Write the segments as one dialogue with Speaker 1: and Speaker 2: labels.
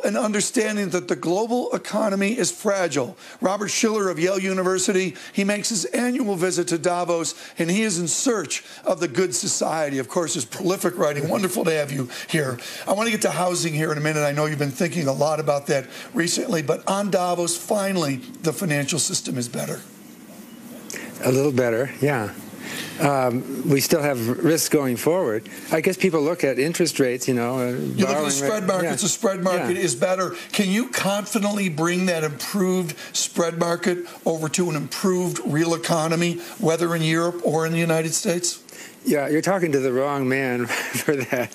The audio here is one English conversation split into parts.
Speaker 1: an understanding that the global economy is fragile. Robert Shiller of Yale University, he makes his annual visit to Davos, and he is in search of the good society. Of course, his prolific writing. Wonderful to have you here. I want to get to housing here in a minute. I know you've been thinking a lot about that recently, but on Davos, finally, the financial system is better.
Speaker 2: A little better, yeah. We still have risks going forward. I guess people look at interest rates, you know.
Speaker 1: You look at the spread market. Yeah. The spread market is better. Can you confidently bring that improved spread market over to an improved real economy, whether in Europe or in the United States?
Speaker 2: Yeah, you're talking to the wrong man for that.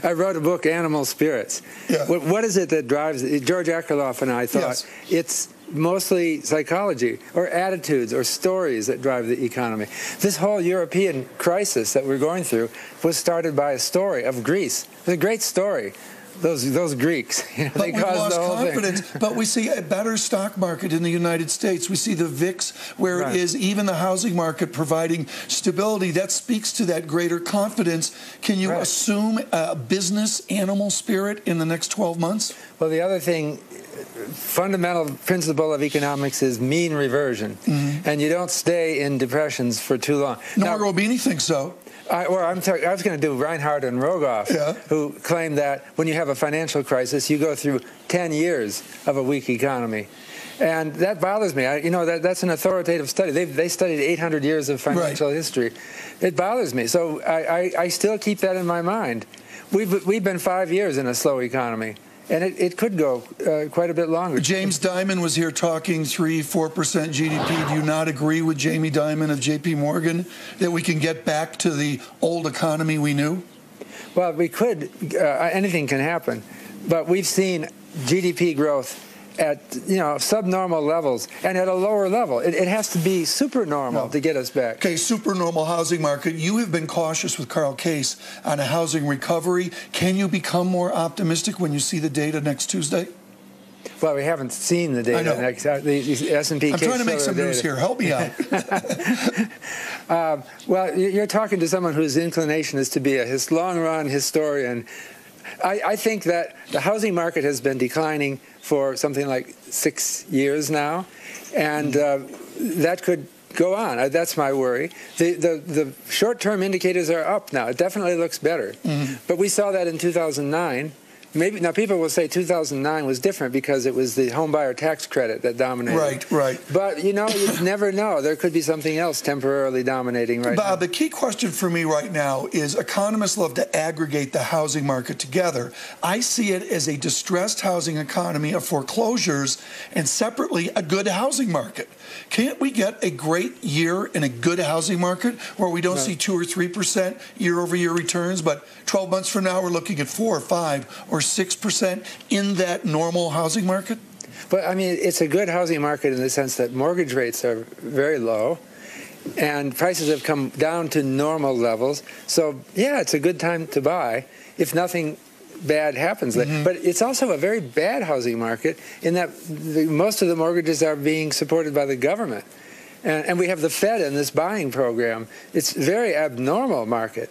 Speaker 2: I wrote a book, Animal Spirits. Yeah. What is it that drives it? George Akerlof and I thought it's mostly psychology or attitudes or stories that drive the economy. This whole European crisis that we're going through was started by a story of Greece. It's a great story. Those Greeks, you know, they caused the whole
Speaker 1: confidence.
Speaker 2: thing.
Speaker 1: But we see a better stock market in the United States. We see the VIX where it is, even the housing market providing stability. That speaks to that greater confidence. Can you assume a business animal spirit in the next 12 months?
Speaker 2: Well, the other thing, fundamental principle of economics is mean reversion. And you don't stay in depressions for too long.
Speaker 1: Nor Robini thinks so.
Speaker 2: I was going to do Reinhardt and Rogoff, who claim that when you have a financial crisis, you go through 10 years of a weak economy. And that bothers me. You know, that's an authoritative study. They studied 800 years of financial history. It bothers me. So I still keep that in my mind. We've been 5 years in a slow economy. And it could go quite a bit longer.
Speaker 1: James Dimon was here talking 3–4% GDP. Do you not agree with Jamie Dimon of J.P. Morgan that we can get back to the old economy we knew?
Speaker 2: Well, we could. Anything can happen. But we've seen GDP growth at, you know, subnormal levels and at a lower level. It has to be supernormal to get us back.
Speaker 1: Okay, supernormal housing market. You have been cautious with Carl Case on a housing recovery. Can you become more optimistic when you see the data next Tuesday?
Speaker 2: Well, we haven't seen the data. The S&P.
Speaker 1: I'm trying to make some news here. Help me out.
Speaker 2: Well, you're talking to someone whose inclination is to be a long-run historian. I think that the housing market has been declining for something like 6 years now, and that could go on. That's my worry. The short-term indicators are up now. It definitely looks better. But we saw that in 2009. Maybe now people will say 2009 was different because it was the home buyer tax credit that dominated. Right. But you know, you never know. There could be something else temporarily dominating right now.
Speaker 1: Bob, the key question for me right now is economists love to aggregate the housing market together. I see it as a distressed housing economy of foreclosures and separately a good housing market. Can't we get a great year in a good housing market where we don't see 2 or 3% year-over-year returns, but 12 months from now we're looking at 4 or 5 or 6% in that normal housing market?
Speaker 2: But I mean, it's a good housing market in the sense that mortgage rates are very low and prices have come down to normal levels. So yeah, it's a good time to buy if nothing bad happens. But it's also a very bad housing market in that most of the mortgages are being supported by the government. And we have the Fed in this buying program. It's a very abnormal market.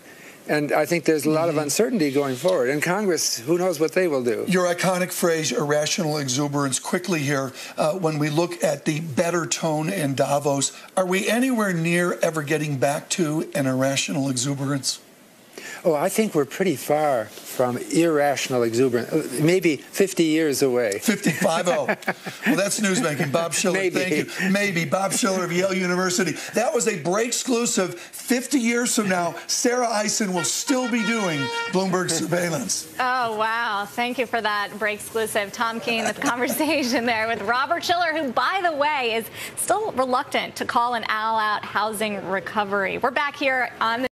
Speaker 2: And I think there's a lot of uncertainty going forward. And Congress, who knows what they will do.
Speaker 1: Your iconic phrase, irrational exuberance, quickly here, when we look at the better tone in Davos, are we anywhere near ever getting back to an irrational exuberance?
Speaker 2: Oh, I think we're pretty far from irrational exuberance, maybe 50 years away.
Speaker 1: 55-0. Well, that's newsmaking. Bob Shiller, thank you. Maybe. Bob Shiller of Yale University. That was a break exclusive. 50 years from now, Sarah Eisen will still be doing Bloomberg surveillance.
Speaker 3: Oh, wow. Thank you for that break exclusive. Tom Keene with conversation there with Robert Shiller, who, by the way, is still reluctant to call an all-out housing recovery. We're back here on the